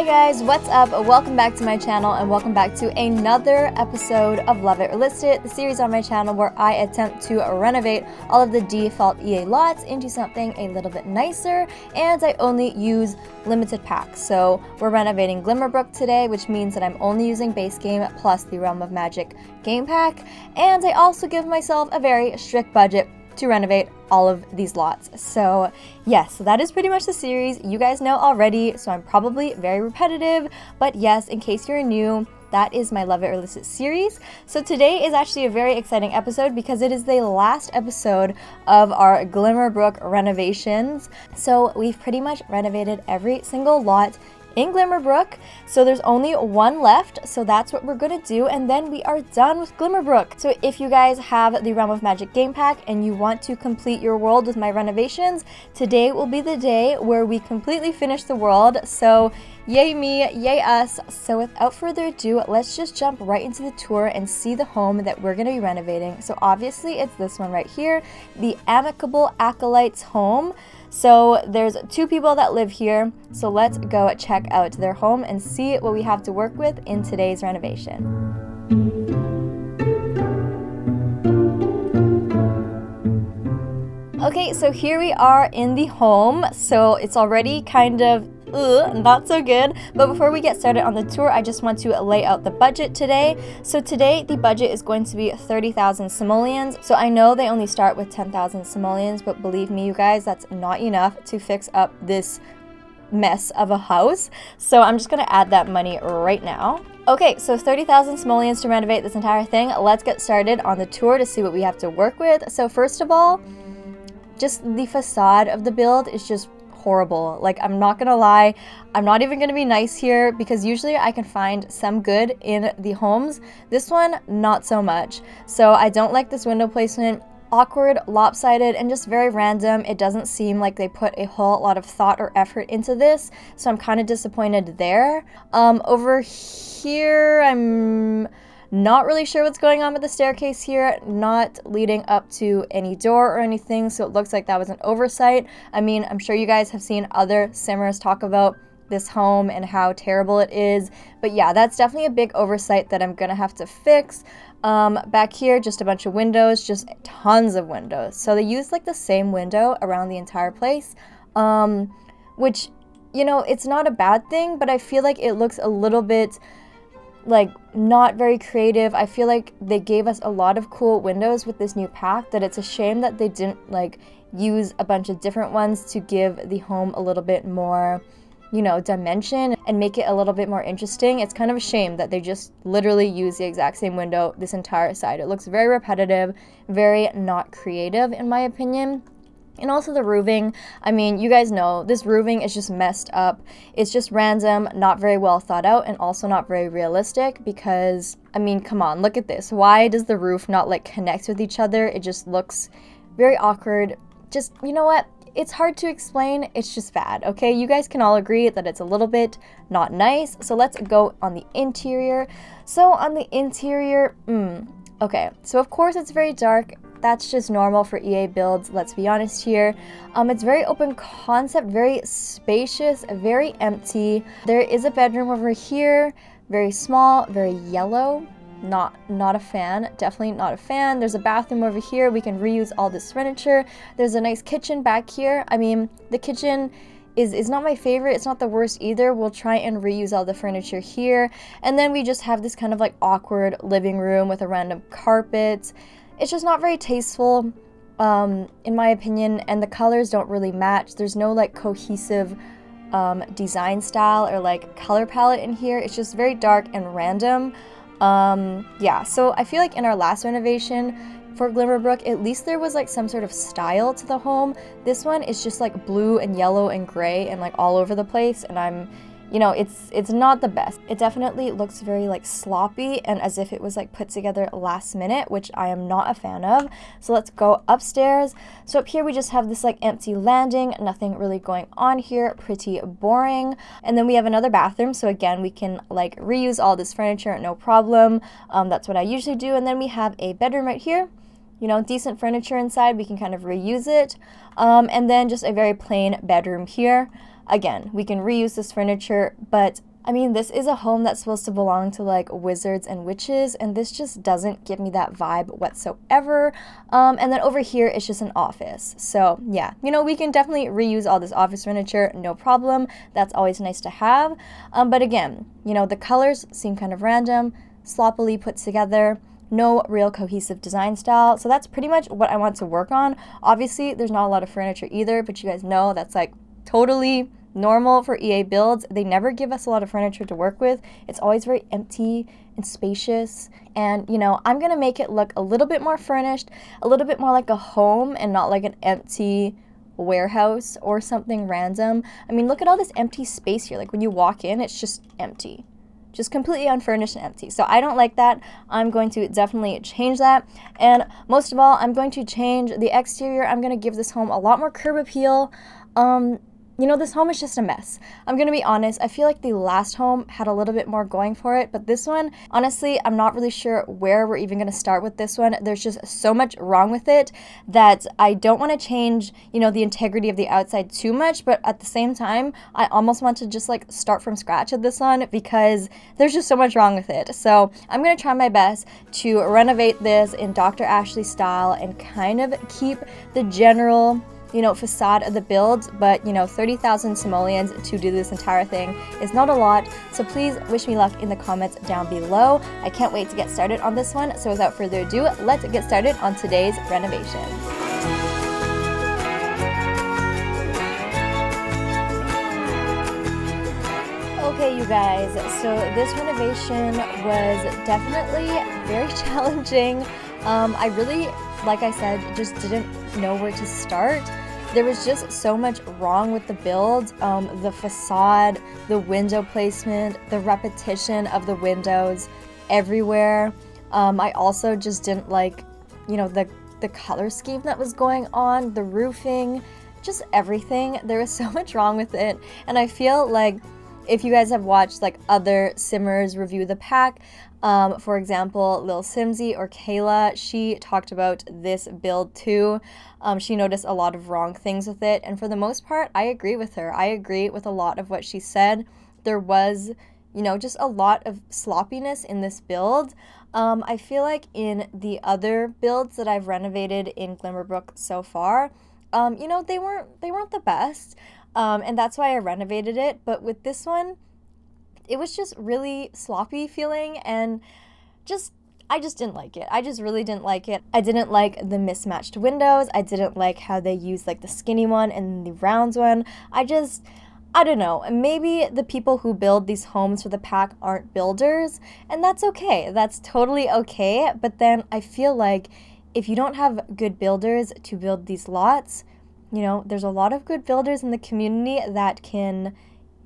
guys, what's up? Welcome back to my channel and welcome back to another episode of Love It or List It, the series on my channel where I attempt to renovate all of the default EA lots into something a little bit nicer, and I only use limited packs. So we're renovating Glimmerbrook today, which means that I'm only using base game plus the Realm of Magic game pack, and I also give myself a very strict budget to renovate all of these lots. So yes, that is pretty much the series. You guys know already, so I'm probably very repetitive, but yes, in case you're new, that is my Love It or List It series. So today is actually a very exciting episode because it is the last episode of our Glimmerbrook renovations. So we've pretty much renovated every single lot in Glimmerbrook, so there's only one left, so that's what we're gonna do, and then we are done with Glimmerbrook. So if you guys have the Realm of Magic game pack and you want to complete your world with my renovations, today will be the day where we completely finish the world. So yay me, yay us. So without further ado, let's just jump right into the tour and see the home that we're gonna be renovating. So obviously it's this one right here, the Amicable Acolytes home. So there's two people that live here, so let's go check out their home and see what we have to work with in today's renovation. Okay, so here we are in the home. So it's already kind of not so good, but before we get started on the tour, I just want to lay out the budget today. So today the budget is going to be 30,000 simoleons. So I know they only start with 10,000 simoleons, but believe me you guys, that's not enough to fix up this mess of a house. So I'm just gonna add that money right now. Okay, so 30,000 simoleons to renovate this entire thing. Let's get started on the tour to see what we have to work with. So first of all, just the facade of the build is just horrible. Like, I'm not gonna lie, I'm not even gonna be nice here because usually I can find some good in the homes. This one, not so much. So I don't like this window placement. Awkward, lopsided, and just very random. It doesn't seem like they put a whole lot of thought or effort into this, so I'm kind of disappointed there. Over here, I'm not really sure what's going on with the staircase here, not leading up to any door or anything, so it looks like that was an oversight. I mean, I'm sure you guys have seen other simmers talk about this home and how terrible it is, but yeah, that's definitely a big oversight that I'm gonna have to fix. Back here, just a bunch of windows, just tons of windows. So they use like the same window around the entire place, which, you know, it's not a bad thing, but I feel like it looks a little bit like not very creative. I feel like they gave us a lot of cool windows with this new pack, that it's a shame that they didn't like use a bunch of different ones to give the home a little bit more, you know, dimension and make it a little bit more interesting. It's kind of a shame that they just literally use the exact same window this entire side. It looks very repetitive, very not creative in my opinion. And also the roofing, I mean, you guys know, this roofing is just messed up. It's just random, not very well thought out, and also not very realistic because, I mean, come on, look at this. Why does the roof not like connect with each other? It just looks very awkward. Just, you know what? It's hard to explain, it's just bad, okay? You guys can all agree that it's a little bit not nice. So let's go on the interior. So on the interior, okay, so of course it's very dark. That's just normal for EA builds, let's be honest here. It's very open concept, very spacious, very empty. There is a bedroom over here, very small, very yellow. Not a fan, definitely not a fan. There's a bathroom over here. We can reuse all this furniture. There's a nice kitchen back here. I mean, the kitchen is not my favorite. It's not the worst either. We'll try and reuse all the furniture here. And then we just have this kind of like awkward living room with a random carpet. It's just not very tasteful, in my opinion, and the colors don't really match. There's no like cohesive design style or like color palette in here. It's just very dark and random. Yeah, so I feel like in our last renovation for Glimmerbrook, at least there was like some sort of style to the home. This one is just like blue and yellow and gray and like all over the place, and I'm, you know, it's not the best. It definitely looks very like sloppy and as if it was like put together last minute, which I am not a fan of. So let's go upstairs. So up here we just have this like empty landing, nothing really going on here, pretty boring. And then we have another bathroom, so again we can like reuse all this furniture, no problem. That's what I usually do. And then we have a bedroom right here. You know, decent furniture inside, we can kind of reuse it. And then just a very plain bedroom here. Again, we can reuse this furniture, but I mean, this is a home that's supposed to belong to like wizards and witches, and this just doesn't give me that vibe whatsoever. And then over here, it's just an office. So yeah, you know, we can definitely reuse all this office furniture, no problem. That's always nice to have. But again, you know, the colors seem kind of random, sloppily put together. No real cohesive design style. So that's pretty much what I want to work on. Obviously, there's not a lot of furniture either, but you guys know that's like totally normal for EA builds. They never give us a lot of furniture to work with. It's always very empty and spacious. And, you know, I'm going to make it look a little bit more furnished, a little bit more like a home and not like an empty warehouse or something random. I mean, look at all this empty space here. Like when you walk in, it's just empty. Just completely unfurnished and empty. So I don't like that. I'm going to definitely change that. And most of all, I'm going to change the exterior. I'm going to give this home a lot more curb appeal. You know, this home is just a mess. I'm going to be honest. I feel like the last home had a little bit more going for it, but this one, honestly, I'm not really sure where we're even going to start with this one. There's just so much wrong with it that I don't want to change, you know, the integrity of the outside too much, but at the same time, I almost want to just like start from scratch at this one because there's just so much wrong with it. So I'm going to try my best to renovate this in Dr. Ashley style and kind of keep the general, you know, facade of the build, but you know, 30,000 simoleons to do this entire thing is not a lot, so please wish me luck in the comments down below. I can't wait to get started on this one, so without further ado, let's get started on today's renovation. Okay, you guys, so this renovation was definitely very challenging. I really, like I said, just didn't know where to start. There was just so much wrong with the build, the facade, the window placement, the repetition of the windows everywhere. I also just didn't like, you know, the color scheme that was going on, the roofing, just everything. There was so much wrong with it, and I feel like if you guys have watched like other simmers review the pack, for example, Lil Simsy or Kayla, she talked about this build too. She noticed a lot of wrong things with it, and for the most part, I agree with her. I agree with a lot of what she said. There was, you know, just a lot of sloppiness in this build. I feel like in the other builds that I've renovated in Glimmerbrook so far, you know, they weren't the best. And that's why I renovated it. But with this one, it was just really sloppy feeling, and I just didn't like it. I just really didn't like it. I didn't like the mismatched windows. I didn't like how they used like the skinny one and the rounds one. I don't know. Maybe the people who build these homes for the pack aren't builders, and that's okay. That's totally okay. But then I feel like if you don't have good builders to build these lots, you know, there's a lot of good builders in the community that can,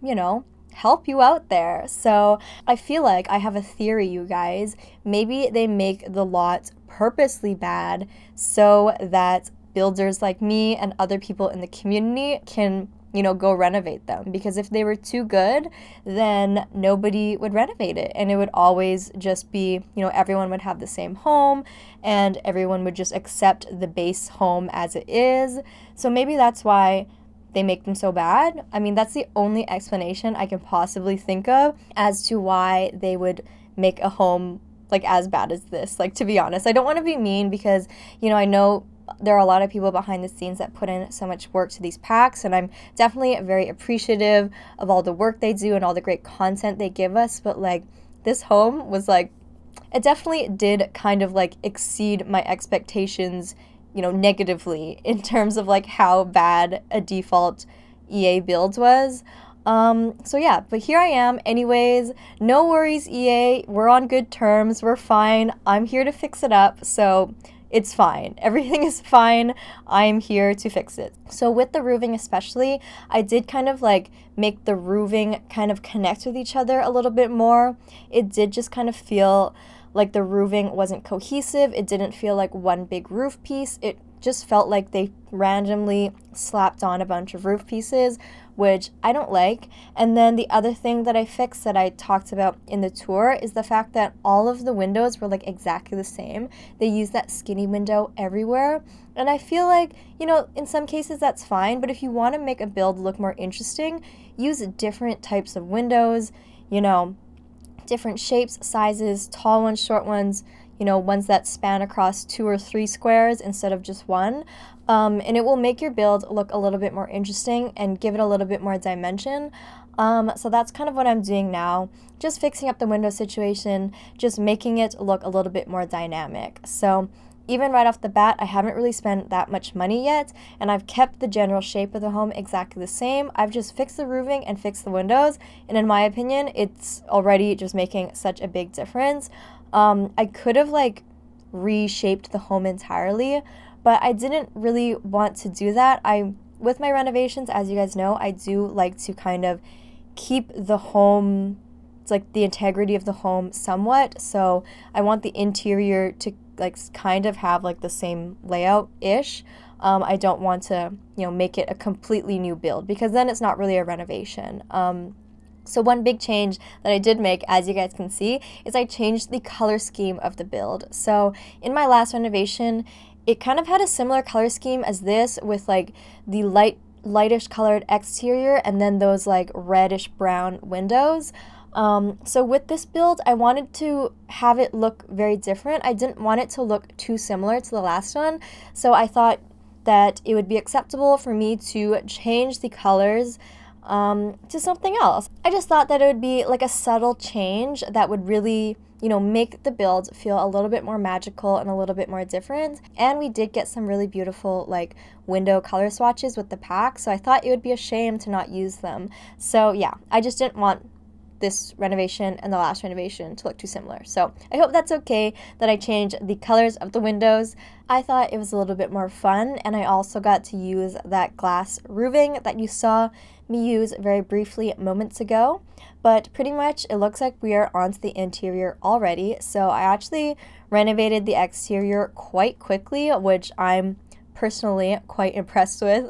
you know, help you out there. So I feel like I have a theory, you guys. Maybe they make the lots purposely bad so that builders like me and other people in the community can, you know, go renovate them. Because if they were too good, then nobody would renovate it. And it would always just be, you know, everyone would have the same home and everyone would just accept the base home as it is. So maybe that's why they make them so bad. I mean, that's the only explanation I can possibly think of as to why they would make a home like as bad as this. Like, to be honest, I don't want to be mean because, you know, I know there are a lot of people behind the scenes that put in so much work to these packs, and I'm definitely very appreciative of all the work they do and all the great content they give us. But like, this home was like, it definitely did kind of like exceed my expectations, you know, negatively in terms of like how bad a default EA build was. So yeah, but here I am anyways. No worries, EA. We're on good terms. We're fine. I'm here to fix it up. So it's fine. Everything is fine. I'm here to fix it. So with the roofing especially, I did kind of like make the roofing kind of connect with each other a little bit more. It did just kind of feel like the roofing wasn't cohesive. It didn't feel like one big roof piece. It just felt like they randomly slapped on a bunch of roof pieces, which I don't like. And then the other thing that I fixed that I talked about in the tour is the fact that all of the windows were like exactly the same. They used that skinny window everywhere. And I feel like, you know, in some cases that's fine, but if you want to make a build look more interesting, use different types of windows. you know, different shapes, sizes, tall ones, short ones, you know, ones that span across 2 or 3 squares instead of just one. And it will make your build look a little bit more interesting and give it a little bit more dimension. So that's kind of what I'm doing now, just fixing up the window situation, just making it look a little bit more dynamic. So even right off the bat, I haven't really spent that much money yet, and I've kept the general shape of the home exactly the same. I've just fixed the roofing and fixed the windows, and in my opinion, it's already just making such a big difference. I could have like reshaped the home entirely, but I didn't really want to do that. With my renovations, as you guys know, I do like to kind of keep the home, it's like the integrity of the home somewhat. So I want the interior to like kind of have like the same layout-ish. I don't want to, you know, make it a completely new build because then it's not really a renovation. So one big change that I did make, as you guys can see, is I changed the color scheme of the build. So in my last renovation, it kind of had a similar color scheme as this, with like the lightish colored exterior and then those like reddish brown windows. So with this build, I wanted to have it look very different. I didn't want it to look too similar to the last one. So I thought that it would be acceptable for me to change the colors to something else. I just thought that it would be like a subtle change that would really, you know, make the build feel a little bit more magical and a little bit more different. And we did get some really beautiful like window color swatches with the pack, so I thought it would be a shame to not use them. So yeah, I just didn't want this renovation and the last renovation to look too similar. So I hope that's okay that I changed the colors of the windows. I thought it was a little bit more fun, and I also got to use that glass roofing that you saw me use very briefly moments ago. But pretty much it looks like we are onto the interior already. So I actually renovated the exterior quite quickly, which I'm personally quite impressed with.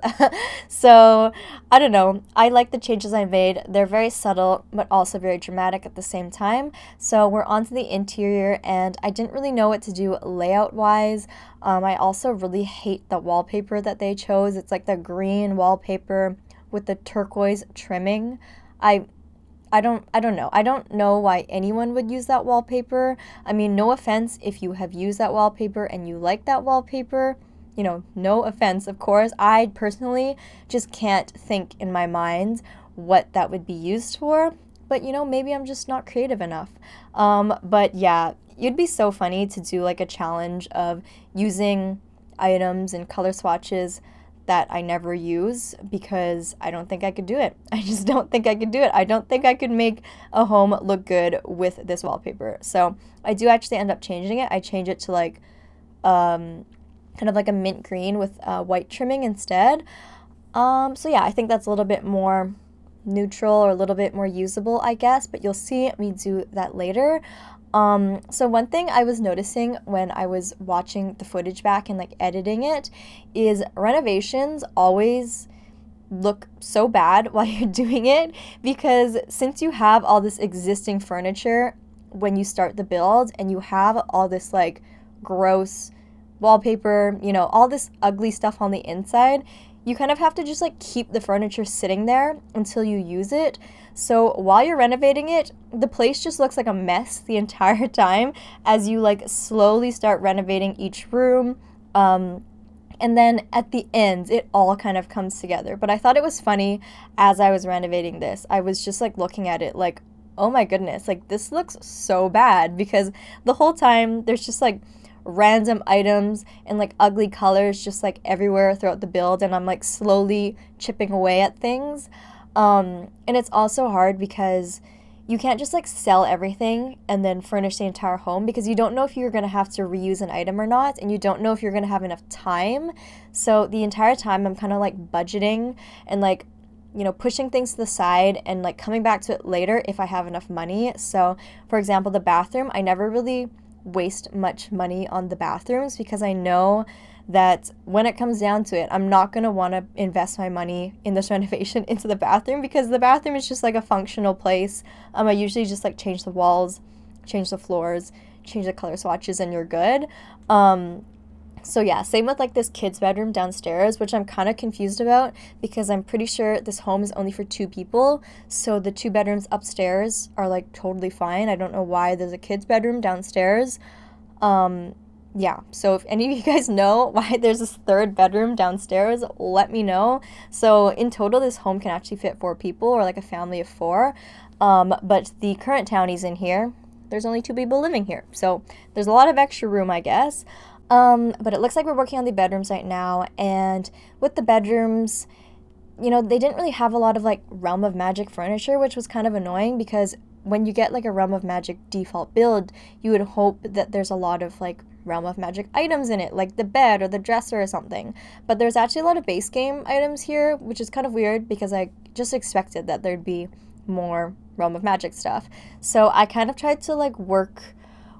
So I don't know, I like the changes I made. They're very subtle but also very dramatic at the same time. So we're onto the interior, and I didn't really know what to do layout wise. I also really hate the wallpaper that they chose. It's like the green wallpaper with the turquoise trimming. I don't know. I don't know why anyone would use that wallpaper. I mean, no offense if you have used that wallpaper and you like that wallpaper. You know, no offense, of course. I personally just can't think in my mind what that would be used for. But, you know, maybe I'm just not creative enough. But yeah, it'd be so funny to do like a challenge of using items and color swatches that I never use, because I don't think I could do it. I just don't think I could do it. I don't think I could make a home look good with this wallpaper. So I do actually end up changing it. I change it to like kind of like a mint green with white trimming instead. So yeah, I think that's a little bit more neutral or a little bit more usable, I guess, but you'll see me do that later. So one thing I was noticing when I was watching the footage back and like editing it is renovations always look so bad while you're doing it, because since you have all this existing furniture when you start the build and you have all this like gross wallpaper, you know, all this ugly stuff on the inside, you kind of have to just like keep the furniture sitting there until you use it. So while you're renovating it, the place just looks like a mess the entire time as you like slowly start renovating each room. And then at the end, it all kind of comes together. But I thought it was funny as I was renovating this. I was just like looking at it like, oh my goodness, like this looks so bad, because the whole time there's just like random items and like ugly colors just like everywhere throughout the build, and I'm like slowly chipping away at things. And it's also hard because you can't just like sell everything and then furnish the entire home, because you don't know if you're going to have to reuse an item or not, and you don't know if you're going to have enough time. So the entire time I'm kind of like budgeting and like, you know, pushing things to the side and like coming back to it later if I have enough money. So for example, the bathroom, I never really waste much money on the bathrooms, because I know that when it comes down to it, I'm not going to want to invest my money in this renovation into the bathroom, because the bathroom is just like a functional place. I usually just like change the walls, change the floors, change the color swatches, and you're good. So yeah, same with like this kid's bedroom downstairs, which I'm kind of confused about because I'm pretty sure this home is only for 2 people. So the 2 bedrooms upstairs are like totally fine. I don't know why there's a kid's bedroom downstairs. Yeah, so if any of you guys know why there's this 3rd bedroom downstairs, let me know. So in total, this home can actually fit 4 people, or like a family of 4. But the current townies in here, there's only 2 people living here. So there's a lot of extra room, I guess. But it looks like we're working on the bedrooms right now, and with the bedrooms, you know, they didn't really have a lot of like Realm of Magic furniture, which was kind of annoying because when you get like a Realm of Magic default build, you would hope that there's a lot of like Realm of Magic items in it, like the bed or the dresser or something. But there's actually a lot of base game items here, which is kind of weird because I just expected that there'd be more Realm of Magic stuff. So I kind of tried to like work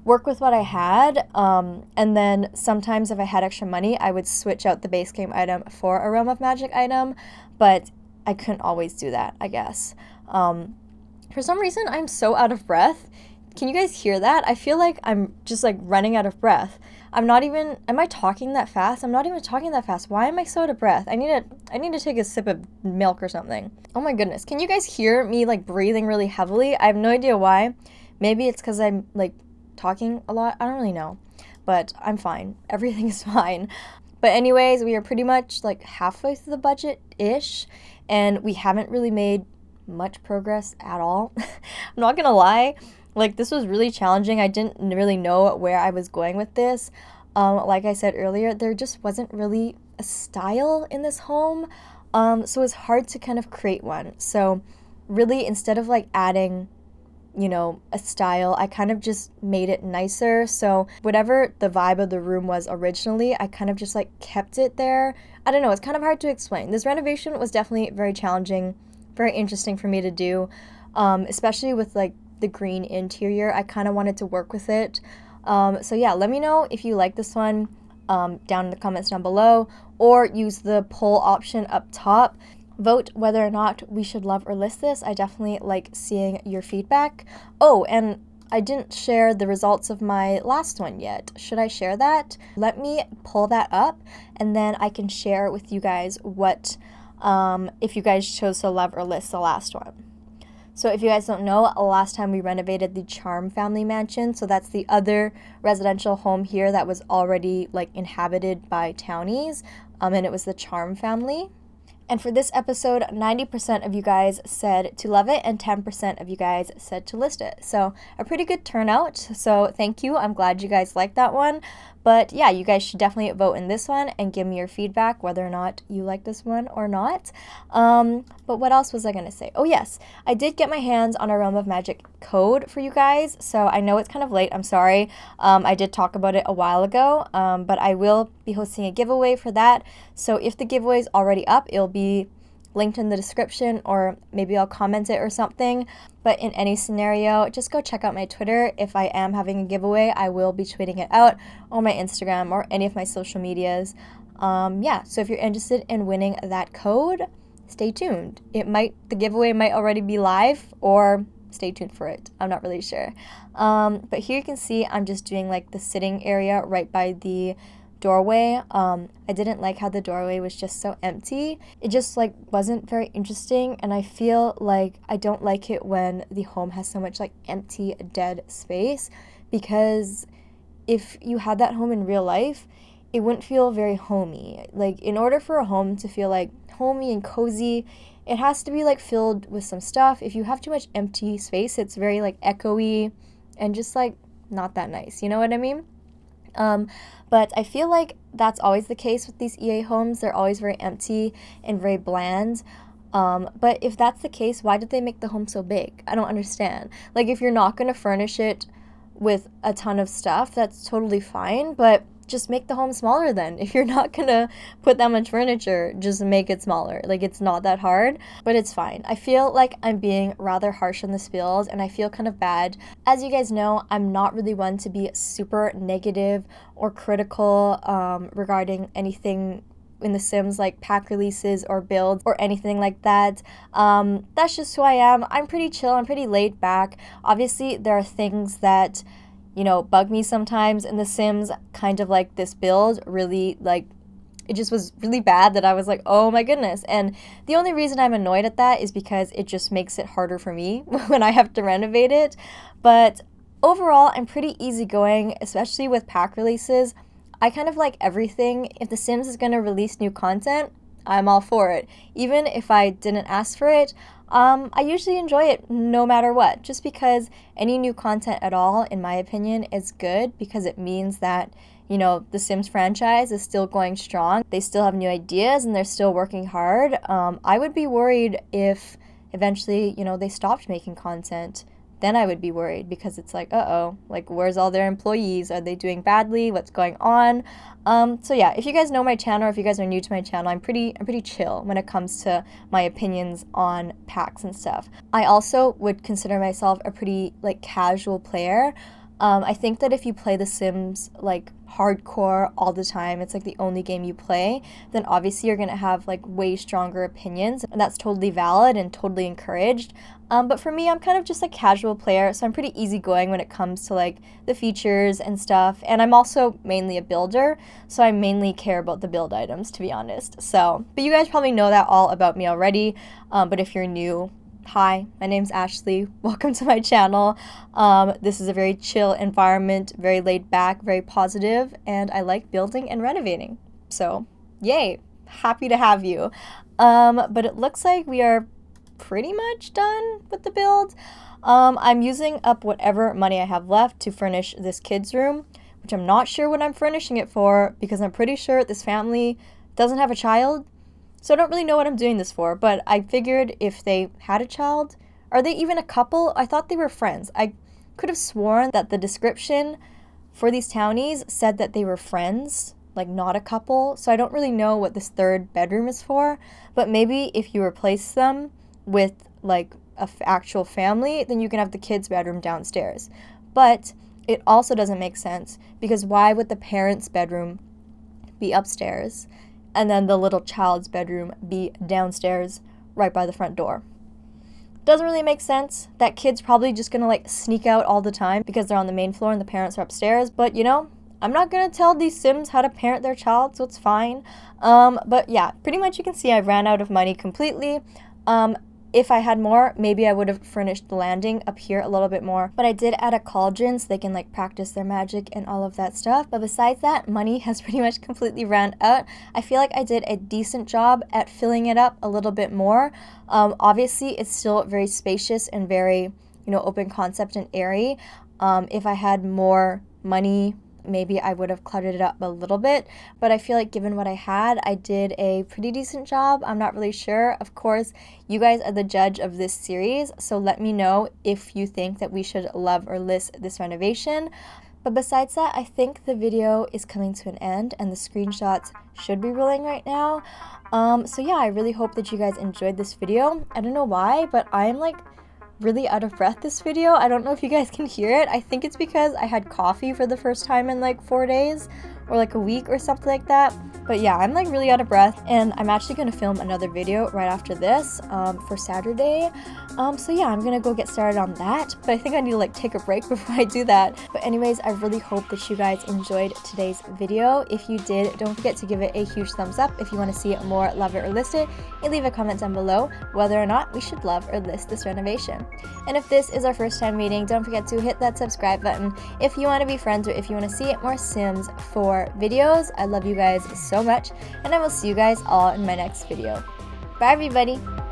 with what I had, and then sometimes if I had extra money, I would switch out the base game item for a Realm of Magic item, but I couldn't always do that, I guess. For some reason, I'm so out of breath. Can you guys hear that? I feel like I'm just like running out of breath. Am I talking that fast? I'm not even talking that fast. Why am I so out of breath? I need to take a sip of milk or something. Oh my goodness. Can you guys hear me like breathing really heavily? I have no idea why. Maybe it's because I'm like talking a lot. I don't really know, but I'm fine. Everything is fine. But anyways, we are pretty much like halfway through the budget-ish, and we haven't really made much progress at all. I'm not gonna lie, like this was really challenging. I didn't really know where I was going with this. Like I said earlier, there just wasn't really a style in this home, so it's hard to kind of create one. So really, instead of like adding, you know, a style, I kind of just made it nicer. So whatever the vibe of the room was originally, I kind of just like kept it there. I don't know, it's kind of hard to explain. This renovation was definitely very challenging, very interesting for me to do, especially with like the green interior. I kind of wanted to work with it. So yeah, let me know if you like this one down in the comments down below, or use the poll option up top. Vote whether or not we should love or list this. I definitely like seeing your feedback. Oh, and I didn't share the results of my last one yet. Should I share that? Let me pull that up, and then I can share with you guys what, if you guys chose to love or list the last one. So if you guys don't know, last time we renovated the Charm family mansion. So that's the other residential home here that was already like inhabited by townies, and it was the Charm family. And for this episode, 90% of you guys said to love it and 10% of you guys said to list it. So a pretty good turnout. So thank you. I'm glad you guys liked that one. But yeah, you guys should definitely vote in this one and give me your feedback whether or not you like this one or not. But what else was I going to say? Oh yes, I did get my hands on a Realm of Magic code for you guys. So I know it's kind of late. I'm sorry. I did talk about it a while ago, but I will be hosting a giveaway for that. So if the giveaway is already up, it'll be linked in the description, or maybe I'll comment it or something. But in any scenario, just go check out my Twitter. If I am having a giveaway, I will be tweeting it out on my Instagram or any of my social medias. Yeah, so if you're interested in winning that code, stay tuned. The giveaway might already be live, or stay tuned for it. I'm not really sure. But here you can see I'm just doing like the sitting area right by the doorway. I didn't like how the doorway was just so empty. It just like wasn't very interesting, and I feel like I don't like it when the home has so much like empty dead space, because if you had that home in real life, it wouldn't feel very homey. Like in order for a home to feel like homey and cozy, it has to be like filled with some stuff. If you have too much empty space, it's very like echoey and just like not that nice. You know what I mean? But I feel like that's always the case with these EA homes. They're always very empty and very bland. But if that's the case, why did they make the home so big? I don't understand. Like, if you're not going to furnish it with a ton of stuff, that's totally fine, but just make the home smaller then. If you're not gonna put that much furniture, just make it smaller. Like, it's not that hard, but it's fine. I feel like I'm being rather harsh on the spills, and I feel kind of bad. As you guys know, I'm not really one to be super negative or critical regarding anything in The Sims, like pack releases or builds or anything like that. That's just who I am. I'm pretty chill. I'm pretty laid back. Obviously, there are things that, bug me sometimes in The Sims, kind of like this build really, like, it just was really bad that I was like, oh my goodness. And the only reason I'm annoyed at that is because it just makes it harder for me when I have to renovate it. But overall, I'm pretty easygoing, especially with pack releases. I kind of like everything. If The Sims is going to release new content, I'm all for it. Even if I didn't ask for it, I usually enjoy it no matter what, just because any new content at all, in my opinion, is good because it means that the Sims franchise is still going strong. They still have new ideas and they're still working hard. I would be worried if eventually, they stopped making content. Then I would be worried because it's like, uh-oh, like where's all their employees? Are they doing badly? What's going on? So yeah, if you guys know my channel or if you guys are new to my channel, I'm pretty chill when it comes to my opinions on packs and stuff. I also would consider myself a pretty like casual player. I think that if you play The Sims like hardcore all the time, it's like the only game you play, then obviously you're gonna have like way stronger opinions, and that's totally valid and totally encouraged. But for me, I'm kind of just a casual player, so I'm pretty easygoing when it comes to like the features and stuff. And I'm also mainly a builder, so I mainly care about the build items, to be honest. So, but you guys probably know that all about me already. But if you're new, hi, my name's Ashley. Welcome to my channel. This is a very chill environment, very laid back, very positive, and I like building and renovating. So, yay, happy to have you. But it looks like we are pretty much done with the build. I'm using up whatever money I have left to furnish this kid's room, which I'm not sure what I'm furnishing it for because I'm pretty sure this family doesn't have a child. So I don't really know what I'm doing this for, but I figured if they had a child, are they even a couple? I thought they were friends. I could have sworn that the description for these townies said that they were friends, like not a couple. So I don't really know what this third bedroom is for, but maybe if you replace them with like a actual family, then you can have the kids' bedroom downstairs. But it also doesn't make sense because why would the parents' bedroom be upstairs and then the little child's bedroom be downstairs right by the front door? Doesn't really make sense. That kid's probably just gonna like sneak out all the time because they're on the main floor and the parents are upstairs. But I'm not gonna tell these Sims how to parent their child, so it's fine. But yeah, pretty much you can see I ran out of money completely. If I had more, maybe I would have furnished the landing up here a little bit more. But I did add a cauldron so they can like practice their magic and all of that stuff. But besides that, money has pretty much completely ran out. I feel like I did a decent job at filling it up a little bit more. Obviously, it's still very spacious and very, open concept and airy. If I had more money, maybe I would have cluttered it up a little bit, but I feel like given what I had, I did a pretty decent job. I'm not really sure. Of course, you guys are the judge of this series, so let me know if you think that we should love or list this renovation. But besides that, I think the video is coming to an end and the screenshots should be rolling right now. So yeah, I really hope that you guys enjoyed this video. I don't know why, but I am like really out of breath this video. I don't know if you guys can hear it. I think it's because I had coffee for the first time in like 4 days or like a week or something like that. But yeah, I'm like really out of breath, and I'm actually going to film another video right after this for Saturday. So yeah, I'm going to go get started on that, but I think I need to like take a break before I do that. But anyways, I really hope that you guys enjoyed today's video. If you did, don't forget to give it a huge thumbs up. If you want to see more Love It or List It, and leave a comment down below whether or not we should love or list this renovation. And if this is our first time meeting, don't forget to hit that subscribe button if you want to be friends or if you want to see more Sims 4 videos. I love you guys so much, and I will see you guys all in my next video. Bye everybody!